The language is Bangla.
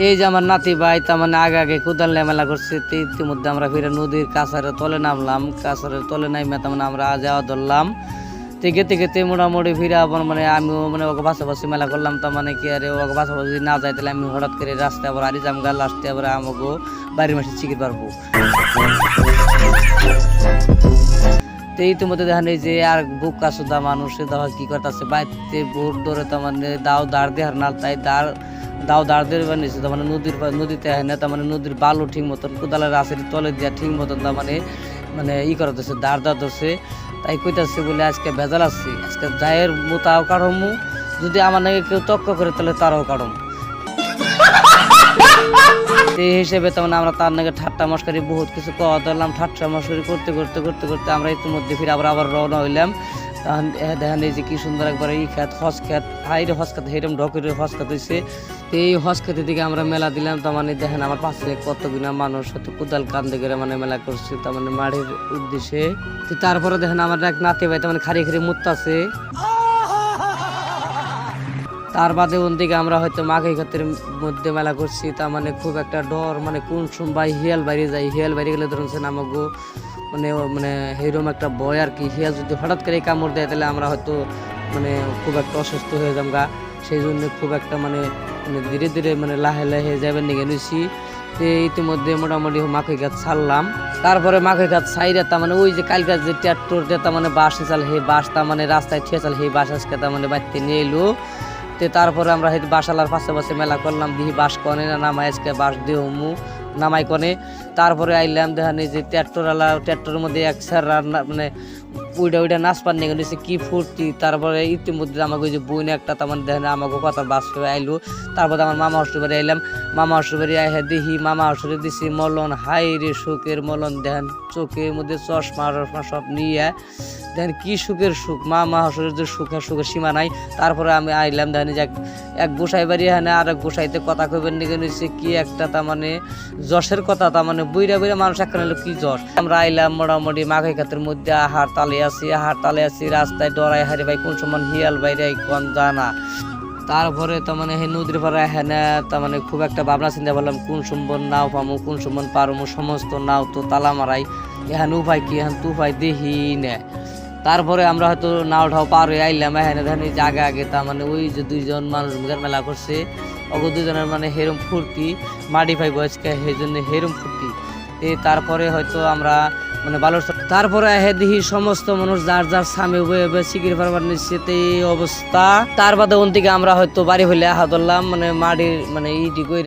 এই যে আমার নাতি ভাই তার মানে আগে আগে কোদাল নিয়ে মেলা করছে। ইতিমধ্যে আমরা ফিরে নদীর কাছারের তলে নামলাম। কাছারের তলে নামে তার মানে আমরা যাওয়া ধরলাম। গেতে গেতে মোটামুটি ফিরে আবার মানে আমিও মানে ওকে পাশাপাশি মেলা করলাম। তার মানে কি আরে ওকে পাশাপাশি না যাই তাহলে আমি হঠাৎ করে রাস্তায় আবার আরি জামগা লাস্টে আবার আমাকে বাড়ির মাসে চিকিৎসা পারবো। তো ইতিমধ্যে দেখেন এই যে আর বুকা সুদা মানুষ দেখা কি করতেছে বাইতে ভোর ধরে তার মানে দাও দাঁড় দেহার নাল তাই দাও দাঁড় দিয়ে বানিয়েছে। তার মানে নদীতে হয় না, তার মানে নদীর বালু ঠিক মতন কোদালের রাশের তলে দিয়া ঠিক মতন তার মানে মানে করতেছে দাঁড় ধরছে। তাই কইতাছে বলে আজকে ভেজাল আসছি, আজকে যায়ের মোতাও কাড়মু, যদি আমার নাকি কেউ তক্ক করে তাহলে তারাও কাড়ম। এই হিসেবে তেমন আমরা তার নাকি ঠাট্টা মস্কারি বহুত কিছু কথা ধরলাম। ঠাট্টা মস্কারি করতে করতে করতে করতে আমরা ইতিমধ্যে ফিরে আবার রওনা হইলাম। দেখেন এই যে কি সুন্দর একবার এই খেত হস খেত হাইরে হস খেত হেরম ঢকের হস খেত হয়েছে। এই হস খেতের দিকে আমরা মেলা দিলাম। তার মানে দেখেন আমার পাশে কতগুনা মানুষ হয়তো কোদাল কান্দে করে মানে মেলা করছে তার মানে মাড়ির উদ্দেশ্যে। তারপরে দেখেন আমার এক নাতি ভাই তার মানে খারি খারি মুত্তাছে। তার বাদে ওদিকে আমরা হয়তো মাঘী খাতের মধ্যে মেলা করছি। তার মানে খুব একটা ডর, মানে কোন সময় হিয়াল বাইরে যাই, হিয়াল বাইরে গেলে ধরুন আমাকে মানে মানে এরকম একটা ভয় আর কি। হিয়াল যদি হঠাৎ করে কামড় দেয় তাহলে আমরা হয়তো মানে খুব একটা অসুস্থ হয়ে যাবো। সেই জন্য খুব একটা মানে ধীরে ধীরে মানে লাহে লাহে যাবেন নিয়ে নিয়েছি। ইতিমধ্যে মোটামুটি মাঘী গাছ ছাড়লাম। তারপরে মাঘী গাছ ছাইরে তার মানে ওই যে কালকার যে ট্রাক্টর তার মানে বাস চাল হে বাস তার মানে রাস্তায় ঠেয়ে চাল সেই বাস আজকে তার মানে বাড়িতে নিয়ে এলো। তারপরে আমরা হয়তো বাসালার পাশে মেলা করলাম, দিহি বাস কনে না নামাই আজকে বাস দিয়ে হুমু নামাই কনে। তারপরে আইলাম দেখেন এই যে ট্রাক্টরের মধ্যে এক স্যার মানে ওইটা নাচ পান নিয়ে গেছে কি ফুর্তি। তারপরে ইতিমধ্যে আমাকে ওই যে বইনে একটা তার মানে দেখেন আমাকে কথার বাস করে আইলো। তারপরে আমার মামা হস্টেল বাড়ি আইলাম। মামা হস্টেল বাড়ি আইহা দিহি মামা হস্টেলে দিছি মলন, হাই রে সুখের মলন। দেখেন চোখের মধ্যে চশমা টশমা সব নিয়ে দেখেন কি সুখের সুখ, মামা হস্টেলের যে সুখের সীমা নাই। তারপরে আমি আইলাম দেখেন যে এক গোসাই বাড়ি হ্যাঁ আর এক গোসাইতে কথা কইবেন নিয়ে নিচ্ছে কি একটা তার মানে যশের কথা। তার মানে বইরা মানুষ এখন হলো কি যশ। আমরা আইলাম মোটামুটি মাঘী খাতের মধ্যে আহার তালে আছি রাস্তায় ডরাই হারে ভাই কোন সময় হিয়াল বাইরে কোন জানা। তারপরে তার মানে সেই নদীর পাড়ে হ্যাঁ তার মানে খুব একটা ভাবনা চিন্তা করলাম কোন সম্বন নাও পামু কোন সম্বন পারমু। সমস্ত নাও তো তালা মারাই, এখান উপায় কি এখান তুফাই দেখি নে। তারপরে আমরা হয়তো নাও ঠাও পার হয়ে আইলাম। এখানে দেখেন এই যে আগে তার মানে ওই যে দুইজন মানুষ মেলা করছে ওগো দুজনের মানে হেরম ফুর্তি মাটি ভাই বয়সকে সেই জন্য হেরম ফুর্তি। তারপরে হয়তো আমরা মানে ভালো তারপরে দেখি সমস্ত মানুষ যার যার স্বামী উভয়ে শিকির পারবার নিচ্ছে এই অবস্থা। তার বাদে ওন থেকে আমরা হয়তো বাড়ি হইলে আহা ধরলাম মানে মাটির মানে ইটি